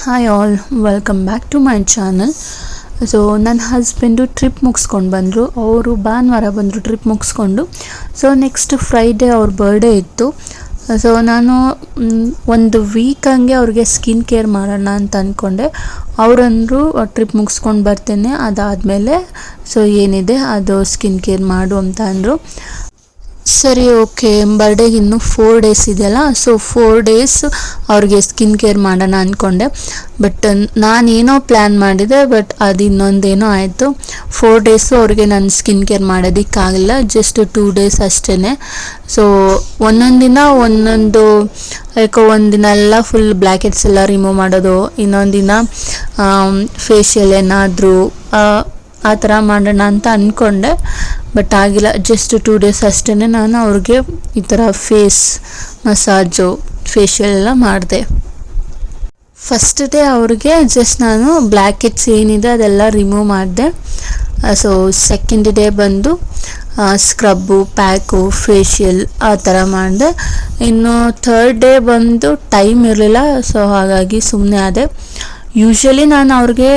Hi all, welcome back to my channel. So ನನ್ನ husband trip ಮುಗಿಸ್ಕೊಂಡು ಬಂದರು. ಅವರು ಭಾನುವಾರ ಬಂದರು ಟ್ರಿಪ್ ಮುಗಿಸ್ಕೊಂಡು. ಸೊ ನೆಕ್ಸ್ಟ್ ಫ್ರೈಡೇ ಅವ್ರ ಬರ್ಡೇ ಇತ್ತು. ಸೊ ನಾನು ಒಂದು ವೀಕ್ ಹಂಗೆ ಅವ್ರಿಗೆ ಸ್ಕಿನ್ ಕೇರ್ ಮಾಡೋಣ ಅಂತ ಅಂದ್ಕೊಂಡೆ. ಅವರಂದರು ಟ್ರಿಪ್ ಮುಗಿಸ್ಕೊಂಡು ಬರ್ತೇನೆ, ಅದಾದಮೇಲೆ ಸೊ ಏನಿದೆ ಅದು ಸ್ಕಿನ್ ಕೇರ್ ಮಾಡು ಅಂತ ಅಂದರು. ಸರಿ, ಓಕೆ, ಬರ್ಡೇಗೆ ಇನ್ನೂ 4 ಡೇಸ್ ಇದೆಯಲ್ಲ, ಸೊ 4 ಡೇಸ್ ಅವ್ರಿಗೆ ಸ್ಕಿನ್ ಕೇರ್ ಮಾಡೋಣ ಅಂದ್ಕೊಂಡೆ. ಬಟ್ ನಾನೇನೋ ಪ್ಲ್ಯಾನ್ ಮಾಡಿದೆ, ಬಟ್ ಅದು ಇನ್ನೊಂದೇನೋ ಆಯಿತು. 4 ಡೇಸು ಅವ್ರಿಗೆ ನಾನು ಸ್ಕಿನ್ ಕೇರ್ ಮಾಡೋದಕ್ಕಾಗಲಿಲ್ಲ, ಜಸ್ಟ್ 2 ಡೇಸ್ ಅಷ್ಟೇ. ಸೊ ಒಂದೊಂದು ದಿನ ಒಂದೊಂದು, ಯಾಕೋ ಒಂದಿನ ಎಲ್ಲ ಫುಲ್ ಬ್ಲ್ಯಾಕೆಟ್ಸ್ ಎಲ್ಲ ರಿಮೂವ್ ಮಾಡೋದು, ಇನ್ನೊಂದು ದಿನ ಫೇಶಿಯಲ್ ಏನಾದರೂ ಆ ಥರ ಮಾಡೋಣ ಅಂತ ಅಂದ್ಕೊಂಡೆ. ಬಟ್ ಆಗಿಲ್ಲ, ಜಸ್ಟ್ 2 ಡೇಸ್ ಅಷ್ಟೇ ನಾನು ಅವ್ರಿಗೆ ಈ ಥರ ಫೇಸ್ ಮಸಾಜು ಫೇಶಿಯಲ್ ಎಲ್ಲ ಮಾಡಿದೆ. ಫಸ್ಟ್ ಡೇ ಅವ್ರಿಗೆ ಜಸ್ಟ್ ನಾನು ಬ್ಲ್ಯಾಕೆಟ್ಸ್ ಏನಿದೆ ಅದೆಲ್ಲ ರಿಮೂವ್ ಮಾಡಿದೆ. ಸೊ ಸೆಕೆಂಡ್ ಡೇ ಬಂದು ಸ್ಕ್ರಬ್ಬು, ಪ್ಯಾಕು, ಫೇಶಿಯಲ್ ಆ ಥರ ಮಾಡಿದೆ. ಇನ್ನು ಥರ್ಡ್ ಡೇ ಬಂದು ಟೈಮ್ ಇರಲಿಲ್ಲ, ಸೊ ಹಾಗಾಗಿ ಸುಮ್ಮನೆ ಆದೆ. ಯೂಶ್ವಲಿ ನಾನು ಅವ್ರಿಗೆ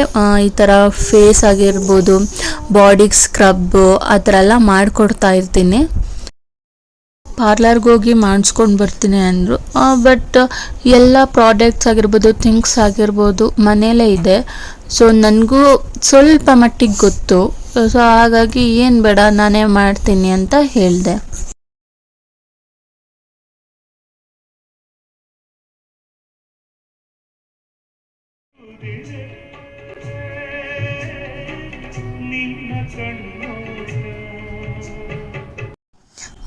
ಈ ಥರ ಫೇಸ್ ಆಗಿರ್ಬೋದು, ಬಾಡಿಗೆ ಸ್ಕ್ರಬ್ಬು ಆ ಥರ ಎಲ್ಲ ಮಾಡಿಕೊಡ್ತಾ ಇರ್ತೀನಿ. ಪಾರ್ಲರ್ಗೆ ಹೋಗಿ ಮಾಡಿಸ್ಕೊಂಡು ಬರ್ತೀನಿ ಅಂದರು. ಬಟ್ ಎಲ್ಲ ಪ್ರಾಡಕ್ಟ್ಸ್ ಆಗಿರ್ಬೋದು, ಥಿಂಗ್ಸ್ ಆಗಿರ್ಬೋದು ಮನೆಯಲ್ಲೇ ಇದೆ. ಸೊ ನನಗೂ ಸ್ವಲ್ಪ ಮಟ್ಟಿಗೆ ಗೊತ್ತು. ಸೊ ಹಾಗಾಗಿ ಏನು ಬೇಡ, ನಾನೇ ಮಾಡ್ತೀನಿ ಅಂತ ಹೇಳಿದೆ.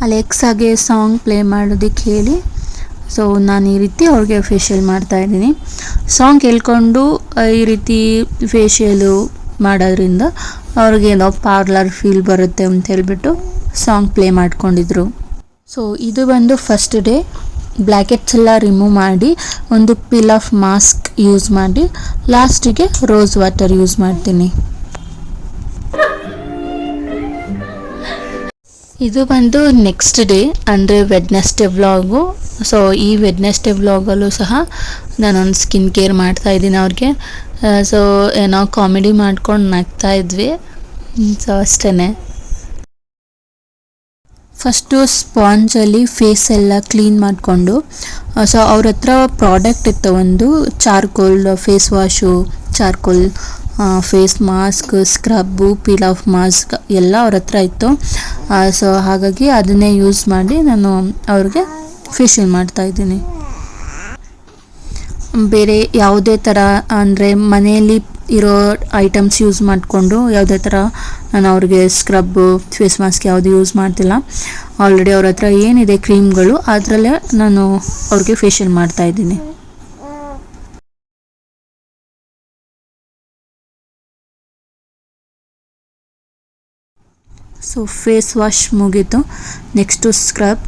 ಅಲೆಕ್ಸಾಗೆ ಸಾಂಗ್ ಪ್ಲೇ ಮಾಡೋದಕ್ಕೆ ಹೇಳಿ, ಸೊ ನಾನು ಈ ರೀತಿ ಅವ್ರಿಗೆ ಫೇಶಿಯಲ್ ಮಾಡ್ತಾಯಿದ್ದೀನಿ. ಸಾಂಗ್ ಕೇಳ್ಕೊಂಡು ಈ ರೀತಿ ಫೇಶಿಯಲು ಮಾಡೋದ್ರಿಂದ ಅವ್ರಿಗೇನೋ ಪಾರ್ಲರ್ ಫೀಲ್ ಬರುತ್ತೆ ಅಂತ ಹೇಳ್ಬಿಟ್ಟು ಸಾಂಗ್ ಪ್ಲೇ ಮಾಡ್ಕೊಂಡಿದ್ರು. ಸೊ ಇದು ಬಂದು ಫಸ್ಟ್ ಡೇ. ಬ್ಲ್ಯಾಕೆಟ್ಸ್ ಎಲ್ಲ ರಿಮೂವ್ ಮಾಡಿ ಒಂದು ಪೀಲ್ ಆಫ್ ಮಾಸ್ಕ್ ಯೂಸ್ ಮಾಡಿ ಲಾಸ್ಟಿಗೆ ರೋಸ್ ವಾಟರ್ ಯೂಸ್ ಮಾಡ್ತೀನಿ. ಇದು ಬಂದು ನೆಕ್ಸ್ಟ್ ಡೇ, ಅಂದರೆ ವೆಡ್ನೆಸ್ಡೇ ವ್ಲಾಗು. ಸೊ ಈ ವೆಡ್ನೆಸ್ಡೇ ವ್ಲಾಗಲ್ಲೂ ಸಹ ನಾನೊಂದು ಸ್ಕಿನ್ ಕೇರ್ ಮಾಡ್ತಾಯಿದ್ದೀನಿ ಅವ್ರಿಗೆ. ಸೊ ಏನೋ ಕಾಮಿಡಿ ಮಾಡ್ಕೊಂಡು ನಗ್ತಾ ಇದ್ವಿ. ಸೊ ಅಷ್ಟೇ. ಫಸ್ಟು ಸ್ಪಾಂಜಲ್ಲಿ ಫೇಸ್ ಎಲ್ಲ ಕ್ಲೀನ್ ಮಾಡಿಕೊಂಡು, ಸೊ ಅವ್ರ ಹತ್ರ ಪ್ರಾಡಕ್ಟ್ ಇತ್ತು, ಒಂದು charcoal face wash, charcoal face mask, scrub, peel off mask ಎಲ್ಲ ಅವ್ರ ಹತ್ರ ಇತ್ತು. ಸೊ ಹಾಗಾಗಿ ಅದನ್ನೇ ಯೂಸ್ ಮಾಡಿ ನಾನು ಅವ್ರಿಗೆ ಫೇಶಿಯಲ್ ಮಾಡ್ತಾಯಿದ್ದೀನಿ. ಬೇರೆ ಯಾವುದೇ ಥರ ಅಂದರೆ ಮನೆಯಲ್ಲಿ ಇರೋ ಐಟಮ್ಸ್ ಯೂಸ್ ಮಾಡಿಕೊಂಡು ಯಾವುದೇ ಥರ ನಾನು ಅವ್ರಿಗೆ ಸ್ಕ್ರಬ್ಬು, ಫೇಸ್ ಮಾಸ್ಕ್ ಯಾವುದು ಯೂಸ್ ಮಾಡ್ತಿಲ್ಲ. ಆಲ್ರೆಡಿ ಅವ್ರ ಹತ್ರ ಏನಿದೆ ಕ್ರೀಮ್ಗಳು ಅದರಲ್ಲೇ ನಾನು ಅವ್ರಿಗೆ ಫೇಶಿಯಲ್ ಮಾಡ್ತಾಯಿದ್ದೀನಿ. ಸೊ ಫೇಸ್ ವಾಶ್ ಮುಗೀತು. Next scrub.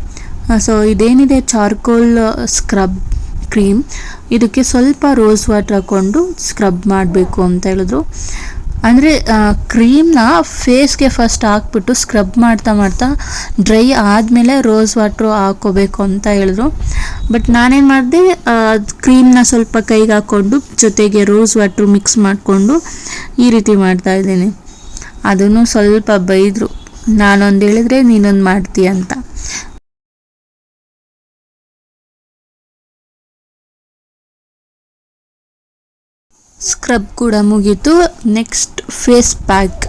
ಸೊ ಇದೇನಿದೆ ಚಾರ್ಕೋಲ್ ಸ್ಕ್ರಬ್ ಕ್ರೀಮ್, ಇದಕ್ಕೆ ಸ್ವಲ್ಪ ರೋಸ್ ವಾಟರ್ ಹಾಕ್ಕೊಂಡು ಸ್ಕ್ರಬ್ ಮಾಡಬೇಕು ಅಂತ ಹೇಳಿದ್ರು. ಅಂದರೆ ಕ್ರೀಮ್ನ ಫೇಸ್ಗೆ ಫಸ್ಟ್ ಹಾಕ್ಬಿಟ್ಟು ಸ್ಕ್ರಬ್ ಮಾಡ್ತಾ ಮಾಡ್ತಾ ಡ್ರೈ ಆದಮೇಲೆ ರೋಸ್ ವಾಟ್ರು ಹಾಕ್ಕೋಬೇಕು ಅಂತ ಹೇಳಿದ್ರು. ಬಟ್ ನಾನೇನು ಮಾಡಿದೆ, ಕ್ರೀಮ್ನ ಸ್ವಲ್ಪ ಕೈಗೆ ಹಾಕ್ಕೊಂಡು ಜೊತೆಗೆ ರೋಸ್ ವಾಟ್ರು ಮಿಕ್ಸ್ ಮಾಡಿಕೊಂಡು ಈ ರೀತಿ ಮಾಡ್ತಾಯಿದ್ದೀನಿ. ಅದನ್ನು ಸ್ವಲ್ಪ ಬೈದರು, ನಾನೊಂದು ಹೇಳಿದ್ರೆ ನೀನೊಂದು ಮಾಡ್ತೀಯ ಅಂತ. ಸ್ಕ್ರಬ್ ಕೂಡ ಮುಗೀತು. Next face pack.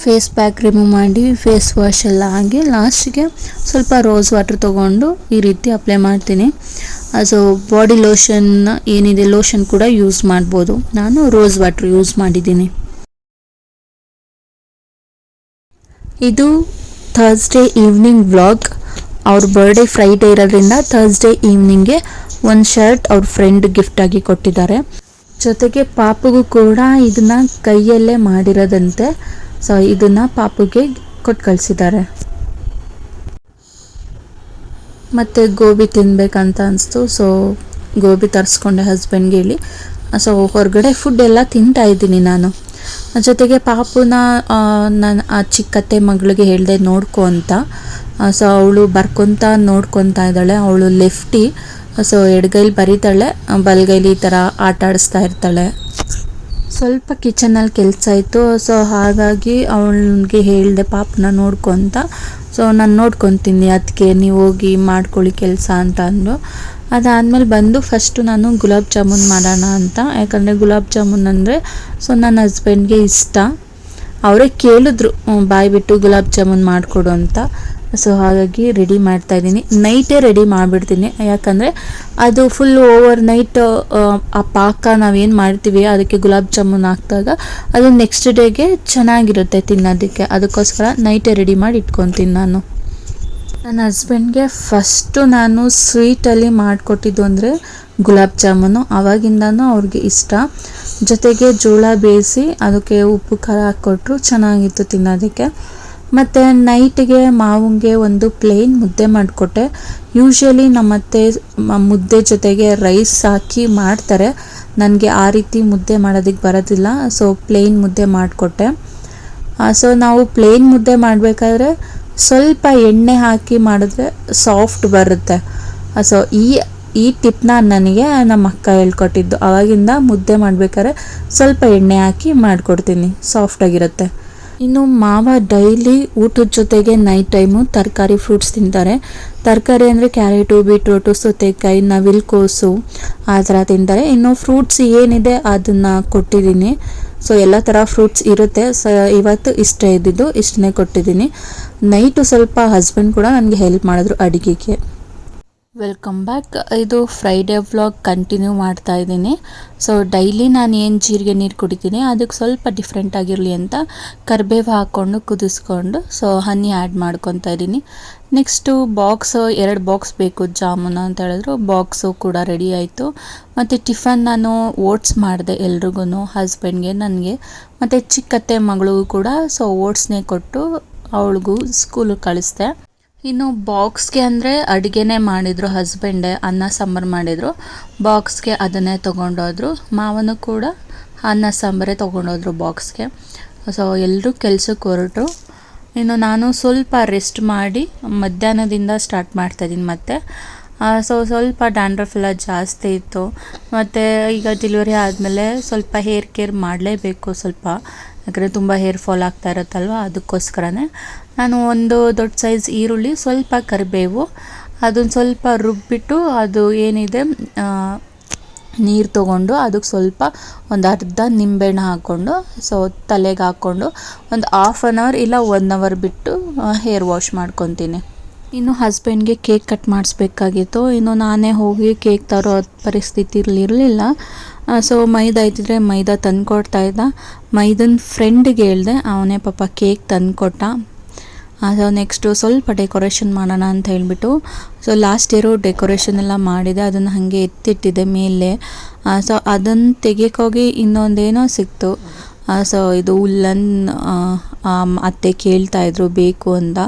Face pack remove ಮಾಡಿ ಫೇಸ್ ವಾಶ್ ಎಲ್ಲ ಆಗಿ ಲಾಸ್ಟಿಗೆ ಸ್ವಲ್ಪ ರೋಸ್ ವಾಟರ್ ತೊಗೊಂಡು ಈ ರೀತಿ ಅಪ್ಲೈ ಮಾಡ್ತೀನಿ. ಸೊ ಬಾಡಿ ಲೋಷನ್ ಏನಿದೆ ಲೋಷನ್ ಕೂಡ ಯೂಸ್ ಮಾಡ್ಬೋದು. ನಾನು ರೋಸ್ ವಾಟರ್ ಯೂಸ್ ಮಾಡಿದ್ದೀನಿ. ಇದು ಥರ್ಸ್ಡೇ ಈವ್ನಿಂಗ್ ವ್ಲಾಗ್. ಅವ್ರ ಬರ್ಡೇ ಫ್ರೈಡೇ ಇರೋದ್ರಿಂದ ಥರ್ಸ್ಡೇ ಈವ್ನಿಂಗ್ಗೆ ಒಂದು ಶರ್ಟ್ ಅವ್ರ ಫ್ರೆಂಡ್ ಗಿಫ್ಟಾಗಿ ಕೊಟ್ಟಿದ್ದಾರೆ. ಜೊತೆಗೆ ಪಾಪುಗೂ ಕೂಡ ಇದನ್ನು ಕೈಯಲ್ಲೇ ಮಾಡಿರೋದಂತೆ. ಸೊ ಇದನ್ನು ಪಾಪುಗೆ ಕೊಟ್ಟು ಕಳಿಸಿದ್ದಾರೆ. ಮತ್ತು ಗೋಬಿ ತಿನ್ನಬೇಕಂತ ಅನಿಸ್ತು. ಸೊ ಗೋಬಿ ತರಿಸ್ಕೊಂಡೆ ಹಸ್ಬೆಂಡ್ಗೆ ಹೇಳಿ. ಸೊ ಹೊರಗಡೆ ಫುಡ್ ಎಲ್ಲ ತಿಂತಾಯಿದ್ದೀನಿ ನಾನು. ಜೊತೆಗೆ ಪಾಪುನ ನಾನು ಆ ಚಿಕ್ಕತ್ತೆ ಮಗಳಿಗೆ ಹೇಳಿದೆ ನೋಡ್ಕೊ ಅಂತ. ಸೊ ಅವಳು ಬರ್ಕೊತ ನೋಡ್ಕೊತಾ ಇದ್ದಾಳೆ. ಅವಳು ಲೆಫ್ಟಿ, ಸೊ ಎಡಗೈಲಿ ಬರೀತಾಳೆ, ಬಲಗೈಲಿ ಈ ಥರ ಆಟ ಆಡಿಸ್ತಾ ಇರ್ತಾಳೆ. ಸ್ವಲ್ಪ ಕಿಚನಲ್ಲಿ ಕೆಲಸ ಇತ್ತು. ಸೊ ಹಾಗಾಗಿ ಅವಳಿಗೆ ಹೇಳಿದೆ ಪಾಪನ ನೋಡ್ಕೊತ. ಸೊ ನಾನು ನೋಡ್ಕೊತೀನಿ, ಅದಕ್ಕೆ ನೀವು ಹೋಗಿ ಮಾಡ್ಕೊಳ್ಳಿ ಕೆಲಸ ಅಂತ ಅಂದು. ಅದಾದಮೇಲೆ ಬಂದು ಫಸ್ಟು ನಾನು ಗುಲಾಬ್ ಜಾಮೂನ್ ಮಾಡೋಣ ಅಂತ. ಯಾಕಂದರೆ ಗುಲಾಬ್ ಜಾಮೂನ್ ಅಂದರೆ ಸೊ ನನ್ನ ಹಸ್ಬೆಂಡ್ಗೆ ಇಷ್ಟ. ಅವರೇ ಕೇಳಿದ್ರು ಬಾಯಿ ಬಿಟ್ಟು ಗುಲಾಬ್ ಜಾಮೂನ್ ಮಾಡಿಕೊಡು ಅಂತ. ಸೊ ಹಾಗಾಗಿ ರೆಡಿ ಮಾಡ್ತಾಯಿದ್ದೀನಿ. ನೈಟೇ ರೆಡಿ ಮಾಡಿಬಿಡ್ತೀನಿ. ಯಾಕಂದರೆ ಅದು ಫುಲ್ ಓವರ್ ನೈಟ್ ಆ ಪಾಕ ನಾವೇನು ಮಾಡ್ತೀವಿ ಅದಕ್ಕೆ ಗುಲಾಬ್ ಜಾಮೂನ್ ಹಾಕಿದಾಗ ಅದು ನೆಕ್ಸ್ಟ್ ಡೇಗೆ ಚೆನ್ನಾಗಿರುತ್ತೆ ತಿನ್ನೋದಕ್ಕೆ. ಅದಕ್ಕೋಸ್ಕರ ನೈಟೇ ರೆಡಿ ಮಾಡಿ ಇಟ್ಕೊತೀನಿ ನಾನು. ನನ್ನ ಹಸ್ಬೆಂಡ್ಗೆ ಫಸ್ಟು ನಾನು ಸ್ವೀಟಲ್ಲಿ ಮಾಡಿಕೊಟ್ಟಿದ್ದು ಅಂದರೆ ಗುಲಾಬ್ ಜಾಮೂನು. ಆವಾಗಿಂದನೂ ಅವ್ರಿಗೆ ಇಷ್ಟ. ಜೊತೆಗೆ ಜೋಳ ಬೇಯಿಸಿ ಅದಕ್ಕೆ ಉಪ್ಪು ಖಾರ ಹಾಕ್ಕೊಟ್ರು, ಚೆನ್ನಾಗಿತ್ತು ತಿನ್ನೋದಕ್ಕೆ. ಮತ್ತು ನೈಟಿಗೆ ಮಾವಂಗೆ ಒಂದು ಪ್ಲೇನ್ ಮುದ್ದೆ ಮಾಡಿಕೊಟ್ಟೆ. ಯೂಶ್ವಲಿ ನಮ್ಮತ್ತೆ ಮುದ್ದೆ ಜೊತೆಗೆ ರೈಸ್ ಹಾಕಿ ಮಾಡ್ತಾರೆ. ನನಗೆ ಆ ರೀತಿ ಮುದ್ದೆ ಮಾಡೋದಕ್ಕೆ ಬರೋದಿಲ್ಲ. ಸೊ ಪ್ಲೇನ್ ಮುದ್ದೆ ಮಾಡಿಕೊಟ್ಟೆ. ಸೊ ನಾವು ಪ್ಲೇನ್ ಮುದ್ದೆ ಮಾಡಬೇಕಾದ್ರೆ ಸ್ವಲ್ಪ ಎಣ್ಣೆ ಹಾಕಿ ಮಾಡಿದ್ರೆ ಸಾಫ್ಟ್ ಬರುತ್ತೆ. ಸೊ ಈ ಟಿಪ್ನ ನನಗೆ ನಮ್ಮ ಅಕ್ಕ ಹೇಳ್ಕೊಟ್ಟಿದ್ದು. ಆವಾಗಿಂದ ಮುದ್ದೆ ಮಾಡಬೇಕಾದ್ರೆ ಸ್ವಲ್ಪ ಎಣ್ಣೆ ಹಾಕಿ ಮಾಡಿಕೊಡ್ತೀನಿ, ಸಾಫ್ಟಾಗಿರುತ್ತೆ. ಇನ್ನು ಮಾವ ಡೈಲಿ ಊಟದ ಜೊತೆಗೆ ನೈಟ್ ಟೈಮು ತರಕಾರಿ ಫ್ರೂಟ್ಸ್ ತಿಂತಾರೆ. ತರಕಾರಿ ಅಂದರೆ ಕ್ಯಾರೆಟು, ಬೀಟ್ರೂಟು, ಸೌತೆಕಾಯಿ, ನವಿಲುಕೋಸು ಆ ಥರ ತಿಂತಾರೆ. ಇನ್ನು ಫ್ರೂಟ್ಸ್ ಏನಿದೆ ಅದನ್ನು ಕೊಟ್ಟಿದ್ದೀನಿ. ಸೊ ಎಲ್ಲ ಥರ ಫ್ರೂಟ್ಸ್ ಇರುತ್ತೆ. ಇವತ್ತು ಇಷ್ಟ ಇದ್ದಿದ್ದು ಇಷ್ಟನ್ನೇ ಕೊಟ್ಟಿದ್ದೀನಿ. ನೈಟು ಸ್ವಲ್ಪ ಹಸ್ಬೆಂಡ್ ಕೂಡ ನನಗೆ ಹೆಲ್ಪ್ ಮಾಡಿದ್ರು ಅಡುಗೆಗೆ. Welcome back. ಇದು ಫ್ರೈಡೇ ವ್ಲಾಗ್ ಕಂಟಿನ್ಯೂ ಮಾಡ್ತಾ ಇದ್ದೀನಿ. ಸೊ ಡೈಲಿ ನಾನು ಏನು ಜೀರಿಗೆ ನೀರು ಕುಡಿತೀನಿ ಅದಕ್ಕೆ ಸ್ವಲ್ಪ ಡಿಫ್ರೆಂಟ್ ಆಗಿರಲಿ ಅಂತ ಕರಿಬೇವು ಹಾಕ್ಕೊಂಡು ಕುದಿಸ್ಕೊಂಡು ಸೊ ಹನಿ ಆ್ಯಡ್ ಮಾಡ್ಕೊತಾ ಇದ್ದೀನಿ. ನೆಕ್ಸ್ಟು ಎರಡು ಬಾಕ್ಸ್ ಬೇಕು ಜಾಮೂನು ಅಂತ ಹೇಳಿದ್ರು. ಬಾಕ್ಸು ಕೂಡ ರೆಡಿ ಆಯಿತು. ಮತ್ತು ಟಿಫನ್ ನಾನು ಓಟ್ಸ್ ಮಾಡಿದೆ ಎಲ್ರಿಗೂ, ಹಸ್ಬೆಂಡ್ಗೆ, ನನಗೆ ಮತ್ತು ಚಿಕ್ಕತ್ತೆ ಮಗಳಿಗೂ ಕೂಡ. ಸೊ ಓಟ್ಸ್ನೇ ಕೊಟ್ಟು ಅವಳಿಗೂ ಸ್ಕೂಲಿಗೆ ಕಳಿಸ್ದೆ. ಇನ್ನು ಬಾಕ್ಸ್ಗೆ ಅಂದರೆ ಅಡುಗೆನೇ ಮಾಡಿದರು ಹಸ್ಬೆಂಡೇ, ಅನ್ನ ಸಾಂಬಾರು ಮಾಡಿದರು. ಬಾಕ್ಸ್ಗೆ ಅದನ್ನೇ ತೊಗೊಂಡೋದ್ರು. ಮಾವನು ಕೂಡ ಅನ್ನ ಸಾಂಬಾರೇ ತೊಗೊಂಡೋದ್ರು ಬಾಕ್ಸ್ಗೆ. ಸೊ ಎಲ್ಲರೂ ಕೆಲ್ಸಕ್ಕೆ ಹೊರಟರು. ಇನ್ನು ನಾನು ಸ್ವಲ್ಪ ರೆಸ್ಟ್ ಮಾಡಿ ಮಧ್ಯಾಹ್ನದಿಂದ ಸ್ಟಾರ್ಟ್ ಮಾಡ್ತಾಯಿದ್ದೀನಿ ಮತ್ತೆ. ಸೊ ಸ್ವಲ್ಪ ಡ್ಯಾಂಡ್ರಫ್ ಎಲ್ಲ ಜಾಸ್ತಿ ಇತ್ತು. ಮತ್ತು ಈಗ ಡೆಲಿವರಿ ಆದಮೇಲೆ ಸ್ವಲ್ಪ ಹೇರ್ ಕೇರ್ ಮಾಡಲೇಬೇಕು ಸ್ವಲ್ಪ. ಯಾಕಂದರೆ ತುಂಬ ಹೇರ್ ಫಾಲ್ ಆಗ್ತಾ ಇರುತ್ತಲ್ವ, ಅದಕ್ಕೋಸ್ಕರನೇ ನಾನು ಒಂದು ದೊಡ್ಡ ಸೈಜ್ ಈರುಳ್ಳಿ, ಸ್ವಲ್ಪ ಕರಿಬೇವು, ಅದನ್ನು ಸ್ವಲ್ಪ ರುಬ್ಬಿಟ್ಟು ಅದು ಏನಿದೆ ನೀರು ತೊಗೊಂಡು ಅದಕ್ಕೆ ಸ್ವಲ್ಪ ಒಂದು ಅರ್ಧ ನಿಂಬೆಹಣ್ಣು ಹಾಕ್ಕೊಂಡು ಸೊ ತಲೆಗೆ ಹಾಕ್ಕೊಂಡು ಒಂದು 1/2 ಅವರ್ ಇಲ್ಲ 1 ಅವರ್ ಬಿಟ್ಟು ಹೇರ್ ವಾಶ್ ಮಾಡ್ಕೊತೀನಿ. ಇನ್ನು ಹಸ್ಬೆಂಡ್ಗೆ ಕೇಕ್ ಕಟ್ ಮಾಡಿಸ್ಬೇಕಾಗಿತ್ತು. ಇನ್ನು ನಾನೇ ಹೋಗಿ ಕೇಕ್ ತರೋ ಪರಿಸ್ಥಿತಿ ಇರಲಿಲ್ಲ. ಸೊ ಮೈದಾ ಇದ್ದಿದ್ರೆ ಮೈದಾ ತಂದುಕೊಡ್ತಾ ಇದ್ದ. ಮೈದನ ಫ್ರೆಂಡ್ಗೆ ಹೇಳಿದೆ, ಅವನೇ ಪಾಪ ಕೇಕ್ ತಂದುಕೊಟ್ಟ. ಸೊ ನೆಕ್ಸ್ಟು ಸ್ವಲ್ಪ ಡೆಕೋರೇಷನ್ ಮಾಡೋಣ ಅಂತ ಹೇಳಿಬಿಟ್ಟು ಸೊ ಲಾಸ್ಟ್ ಇಯರು ಡೆಕೋರೇಷನ್ ಎಲ್ಲ ಮಾಡಿದೆ. ಅದನ್ನು ಹಾಗೆ ಎತ್ತಿಟ್ಟಿದ್ದೆ ಮೇಲೆ. ಸೊ ಅದನ್ನು ತೆಗಿಯೋಕ್ಕೋಗಿ ಇನ್ನೊಂದೇನೋ ಸಿಕ್ತು. ಸೊ ಇದು ಉಲ್ಲನ್ ಅತ್ತೆ ಕೇಳ್ತಾಯಿದ್ರು ಬೇಕು ಅಂತ.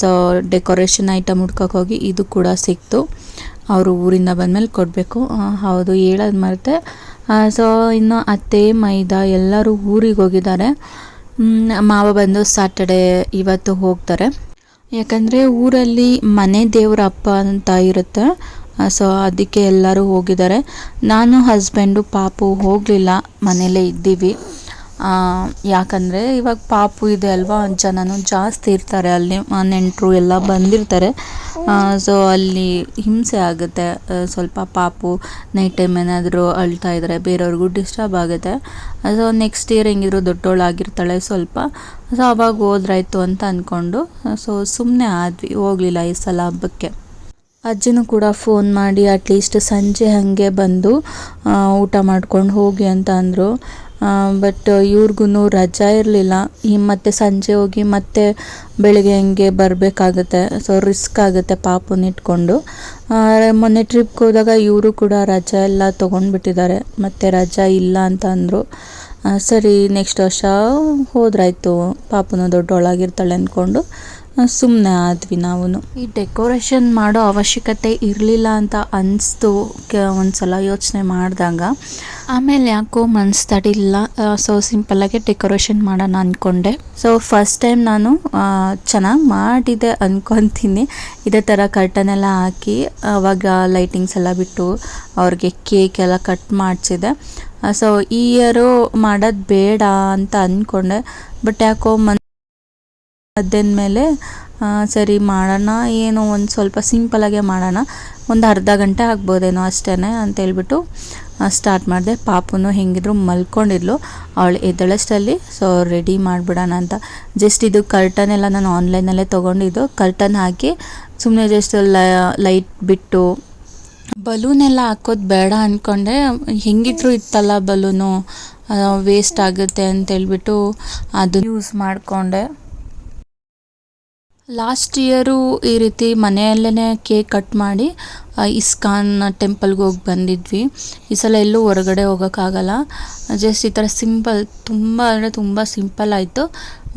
ಸೊ ಡೆಕೋರೇಷನ್ ಐಟಮ್ ಹುಡ್ಕೋಕ್ಕೋಗಿ ಇದು ಕೂಡ ಸಿಕ್ತು. ಅವರು ಊರಿಂದ ಬಂದಮೇಲೆ ಕೊಡಬೇಕು. ಹೌದು, ಹೇಳೋದು ಮರೆತೆ. ಸೊ ಇನ್ನು ಅತ್ತೆ ಮೈದಾ ಎಲ್ಲರೂ ಊರಿಗೆ ಹೋಗಿದ್ದಾರೆ. ಮಾವ ಬಂದು ಸ್ಯಾಟರ್ಡೇ ಇವತ್ತು ಹೋಗ್ತಾರೆ. ಯಾಕಂದರೆ ಊರಲ್ಲಿ ಮನೆ ದೇವ್ರ ಹಬ್ಬ ಅಂತ ಇರುತ್ತೆ. ಸೊ ಅದಕ್ಕೆ ಎಲ್ಲರೂ ಹೋಗಿದ್ದಾರೆ. ನಾನು ಹಸ್ಬೆಂಡು ಪಾಪು ಹೋಗಲಿಲ್ಲ, ಮನೆಯಲ್ಲೇ ಇದ್ದೀವಿ. ಯಾಕಂದರೆ ಇವಾಗ ಪಾಪು ಇದೆ ಅಲ್ವಾ, ಜನನೂ ಜಾಸ್ತಿ ಇರ್ತಾರೆ ಅಲ್ಲಿ, ನೆಂಟರು ಎಲ್ಲ ಬಂದಿರ್ತಾರೆ. ಸೊ ಅಲ್ಲಿ ಹಿಂಸೆ ಆಗುತ್ತೆ ಸ್ವಲ್ಪ. ಪಾಪು ನೈಟ್ ಟೈಮ್ ಏನಾದರೂ ಅಳ್ತಾ ಇದ್ದರೆ ಬೇರೆಯವ್ರಿಗೂ ಡಿಸ್ಟರ್ಬ್ ಆಗುತ್ತೆ. ಸೊ ನೆಕ್ಸ್ಟ್ ಇಯರ್ ಹೆಂಗಿದ್ರು ದೊಡ್ಡವಳಾಗಿರ್ತಾಳೆ ಸ್ವಲ್ಪ. ಸೊ ಅವಾಗ ಹೋದ್ರಾಯ್ತು ಅಂತ ಅಂದ್ಕೊಂಡು ಸೊ ಸುಮ್ಮನೆ ಆದ್ವಿ, ಹೋಗಲಿಲ್ಲ ಈ ಸಲ ಹಬ್ಬಕ್ಕೆ. ಅಜ್ಜಿನೂ ಕೂಡ ಫೋನ್ ಮಾಡಿ ಅಟ್ಲೀಸ್ಟ್ ಸಂಜೆ ಹಾಗೆ ಬಂದು ಊಟ ಮಾಡ್ಕೊಂಡು ಹೋಗಿ ಅಂತ ಅಂದರು. ಬಟ್ ಇವ್ರಿಗೂ ರಜಾ ಇರಲಿಲ್ಲ. ಮತ್ತೆ ಸಂಜೆ ಹೋಗಿ ಮತ್ತೆ ಬೆಳಗ್ಗೆ ಹಂಗೆ ಬರಬೇಕಾಗತ್ತೆ. ಸೊ ರಿಸ್ಕ್ ಆಗುತ್ತೆ ಪಾಪುನ ಇಟ್ಕೊಂಡು. ಮೊನ್ನೆ ಟ್ರಿಪ್ಗೆ ಹೋದಾಗ ಇವರು ಕೂಡ ರಜಾ ಎಲ್ಲ ತೊಗೊಂಡ್ಬಿಟ್ಟಿದ್ದಾರೆ. ಮತ್ತು ರಜಾ ಇಲ್ಲ ಅಂತ ಅಂದರು. ಸರಿ ನೆಕ್ಸ್ಟ್ ವರ್ಷ ಹೋದ್ರಾಯ್ತು, ಪಾಪುನ ದೊಡ್ಡವಳಾಗಿರ್ತಾಳೆ ಅಂದ್ಕೊಂಡು ಸುಮ್ಮನೆ ಆದ್ವಿ ನಾವು. ಈ ಡೆಕೋರೇಷನ್ ಮಾಡೋ ಅವಶ್ಯಕತೆ ಇರಲಿಲ್ಲ ಅಂತ ಅನಿಸ್ತು ಒಂದ್ಸಲ ಯೋಚನೆ ಮಾಡಿದಾಗ. ಆಮೇಲೆ ಯಾಕೋ ಮನ್ಸು ತಡಿಲಿಲ್ಲ. ಸೊ ಸಿಂಪಲ್ಲಾಗಿ ಡೆಕೋರೇಷನ್ ಮಾಡೋಣ ಅಂದ್ಕೊಂಡೆ. ಸೊ ಫಸ್ಟ್ ಟೈಮ್ ನಾನು ಚೆನ್ನಾಗಿ ಮಾಡಿದೆ ಅಂದ್ಕೊತೀನಿ. ಇದೇ ಥರ ಕರ್ಟನ್ ಎಲ್ಲ ಹಾಕಿ ಅವಾಗ ಲೈಟಿಂಗ್ಸ್ ಎಲ್ಲ ಬಿಟ್ಟು ಅವ್ರಿಗೆ ಕೇಕ್ ಎಲ್ಲ ಕಟ್ ಮಾಡಿಸಿದೆ. ಸೊ ಈ ಇಯರು ಮಾಡೋದು ಬೇಡ ಅಂತ ಅಂದ್ಕೊಂಡೆ. ಬಟ್ ಯಾಕೋ ಮೇಲೆ ಸರಿ ಮಾಡೋಣ, ಏನೋ ಒಂದು ಸ್ವಲ್ಪ ಸಿಂಪಲಾಗೆ ಮಾಡೋಣ, ಒಂದು ಅರ್ಧ ಗಂಟೆ ಆಗ್ಬೋದೇನೋ ಅಷ್ಟೇ ಅಂತ ಹೇಳ್ಬಿಟ್ಟು ಸ್ಟಾರ್ಟ್ ಮಾಡಿದೆ. ಪಾಪುನು ಹೆಂಗಿದ್ರು ಮಲ್ಕೊಂಡಿದ್ಲು, ಅವಳು ಎದ್ದೇಳಷ್ಟರಲ್ಲಿ ಸೊ ರೆಡಿ ಮಾಡಿಬಿಡೋಣ ಅಂತ. ಜಸ್ಟ್ ಇದು ಕರ್ಟನ್ ಎಲ್ಲ ನಾನು ಆನ್ಲೈನಲ್ಲೇ ತೊಗೊಂಡಿದ್ದು. ಕರ್ಟನ್ ಹಾಕಿ ಸುಮ್ಮನೆ ಜಸ್ಟ್ ಲೈಟ್ ಬಿಟ್ಟು ಬಲೂನ್ ಎಲ್ಲ ಹಾಕೋದು ಬೇಡ ಅಂದ್ಕೊಂಡೆ. ಹೆಂಗಿದ್ರು ಇತ್ತಲ್ಲ ಬಲೂನು, ವೇಸ್ಟ್ ಆಗುತ್ತೆ ಅಂತೇಳ್ಬಿಟ್ಟು ಅದು ಯೂಸ್ ಮಾಡಿಕೊಂಡೆ. ಲಾಸ್ಟ್ ಇಯರು ಈ ರೀತಿ ಮನೆಯಲ್ಲೇ ಕೇಕ್ ಕಟ್ ಮಾಡಿ ಇಸ್ಕಾನ್ ಟೆಂಪಲ್ಗೆ ಹೋಗಿ ಬಂದಿದ್ವಿ. ಈ ಸಲ ಎಲ್ಲೂ ಹೊರಗಡೆ ಹೋಗೋಕ್ಕಾಗಲ್ಲ. ಜಸ್ಟ್ ಈ ಥರ ಸಿಂಪಲ್, ತುಂಬ ಅಂದರೆ ತುಂಬ ಸಿಂಪಲ್ ಆಯಿತು.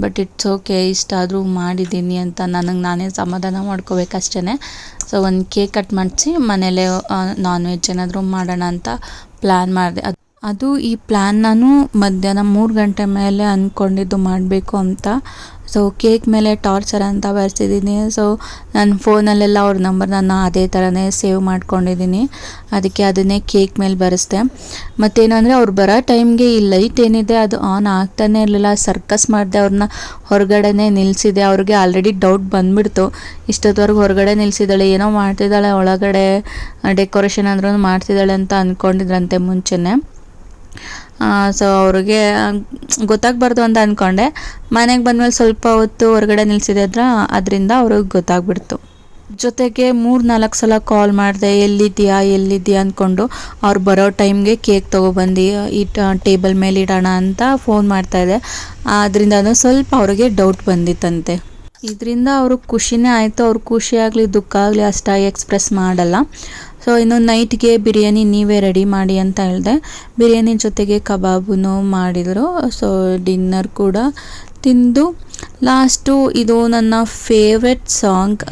ಬಟ್ ಇಟ್ಸ್ ಓಕೆ, ಇಷ್ಟಾದರೂ ಮಾಡಿದ್ದೀನಿ ಅಂತ ನನಗೆ ನಾನೇ ಸಮಾಧಾನ ಮಾಡ್ಕೋಬೇಕಷ್ಟೇ. ಸೊ ಒಂದು ಕೇಕ್ ಕಟ್ ಮಾಡಿಸಿ ಮನೇಲೇ ನಾನ್ ವೆಜ್ ಏನಾದರೂ ಮಾಡೋಣ ಅಂತ ಪ್ಲ್ಯಾನ್ ಮಾಡಿದೆ. ಅದು ಈ ಪ್ಲ್ಯಾನ್ ನಾನು ಮಧ್ಯಾಹ್ನ 3 ಗಂಟೆ ಮೇಲೆ ಅಂದ್ಕೊಂಡಿದ್ದು ಮಾಡಬೇಕು ಅಂತ. ಸೊ ಕೇಕ್ ಮೇಲೆ ಟಾರ್ಚರ್ ಅಂತ ಬರ್ಸಿದ್ದೀನಿ. ಸೊ ನನ್ನ ಫೋನಲ್ಲೆಲ್ಲ ಅವ್ರ ನಂಬರ್ ನಾನು ಅದೇ ಥರನೇ ಸೇವ್ ಮಾಡ್ಕೊಂಡಿದ್ದೀನಿ. ಅದಕ್ಕೆ ಅದನ್ನೇ ಕೇಕ್ ಮೇಲೆ ಬರೆಸ್ದೆ. ಮತ್ತೇನು ಅಂದರೆ ಅವ್ರು ಬರೋ ಟೈಮ್ಗೆ ಈ ಲೈಟ್ ಏನಿದೆ ಅದು ಆನ್ ಆಗ್ತಾನೆ ಇರಲಿಲ್ಲ. ಸರ್ಕಸ್ ಮಾಡಿದೆ, ಅವ್ರನ್ನ ಹೊರಗಡೆನೇ ನಿಲ್ಲಿಸಿದೆ. ಅವ್ರಿಗೆ ಆಲ್ರೆಡಿ ಡೌಟ್ ಬಂದುಬಿಡ್ತು, ಇಷ್ಟೊತ್ತವರೆಗೂ ಹೊರಗಡೆ ನಿಲ್ಲಿಸಿದ್ದಾಳೆ, ಏನೋ ಮಾಡ್ತಿದ್ದಾಳೆ ಒಳಗಡೆ, ಡೆಕೋರೇಷನ್ ಅಂದ್ರೂ ಮಾಡ್ತಿದ್ದಾಳೆ ಅಂತ ಅಂದ್ಕೊಂಡಿದ್ರಂತೆ ಮುಂಚೆನೇ. ಸೊ ಅವ್ರಿಗೆ ಗೊತ್ತಾಗಬಾರ್ದು ಅಂತ ಅಂದ್ಕೊಂಡೆ. ಮನೆಗೆ ಬಂದಮೇಲೆ ಸ್ವಲ್ಪ ಹೊತ್ತು ಹೊರಗಡೆ ನಿಲ್ಲಿಸಿದೆ ಅದರಿಂದ ಅವ್ರಿಗೆ ಗೊತ್ತಾಗ್ಬಿಡ್ತು. ಜೊತೆಗೆ 3-4 ಸಲ ಕಾಲ್ ಮಾಡಿದೆ, ಎಲ್ಲಿದ್ದೀಯಾ ಅಂದ್ಕೊಂಡು. ಅವ್ರು ಬರೋ ಟೈಮ್ಗೆ ಕೇಕ್ ತೊಗೊಬಂದು ಈ ಟೇಬಲ್ ಮೇಲೆ ಇಡೋಣ ಅಂತ ಫೋನ್ ಮಾಡ್ತಾಯಿದ್ದೆ. ಅದರಿಂದ ಸ್ವಲ್ಪ ಅವ್ರಿಗೆ ಡೌಟ್ ಬಂದಿತ್ತಂತೆ. ಇದರಿಂದ ಅವ್ರಿಗೆ ಖುಷಿನೇ ಆಯಿತು. ಅವ್ರು ಖುಷಿ ಆಗಲಿ ದುಃಖ ಆಗಲಿ ಅಷ್ಟಾಗಿ ಎಕ್ಸ್ಪ್ರೆಸ್ ಮಾಡಲ್ಲ. ಸೊ ಇನ್ನು ನೈಟ್ಗೆ ಬಿರಿಯಾನಿ ನೀವೇ ರೆಡಿ ಮಾಡಿ ಅಂತ ಹೇಳಿದೆ. ಬಿರಿಯಾನಿ ಜೊತೆಗೆ ಕಬಾಬೂ ಮಾಡಿದರು. ಸೊ ಡಿನ್ನರ್ ಕೂಡ ತಿಂದು ಲಾಸ್ಟು ಇದು ನನ್ನ ಫೇವ್ರೆಟ್ ಸಾಂಗ್.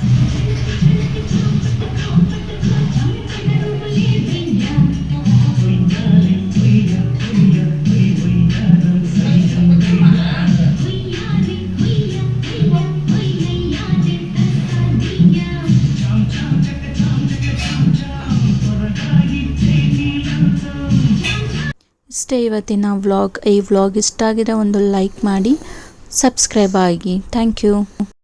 ಇಷ್ಟೇ ಇವತ್ತಿನ ವ್ಲಾಗ್. ಈ ವ್ಲಾಗ್ ಇಷ್ಟ ಆಗಿದ್ರೆ ಒಂದು ಲೈಕ್ ಮಾಡಿ, ಸಬ್ಸ್ಕ್ರೈಬ್ ಆಗಿ. Thank you.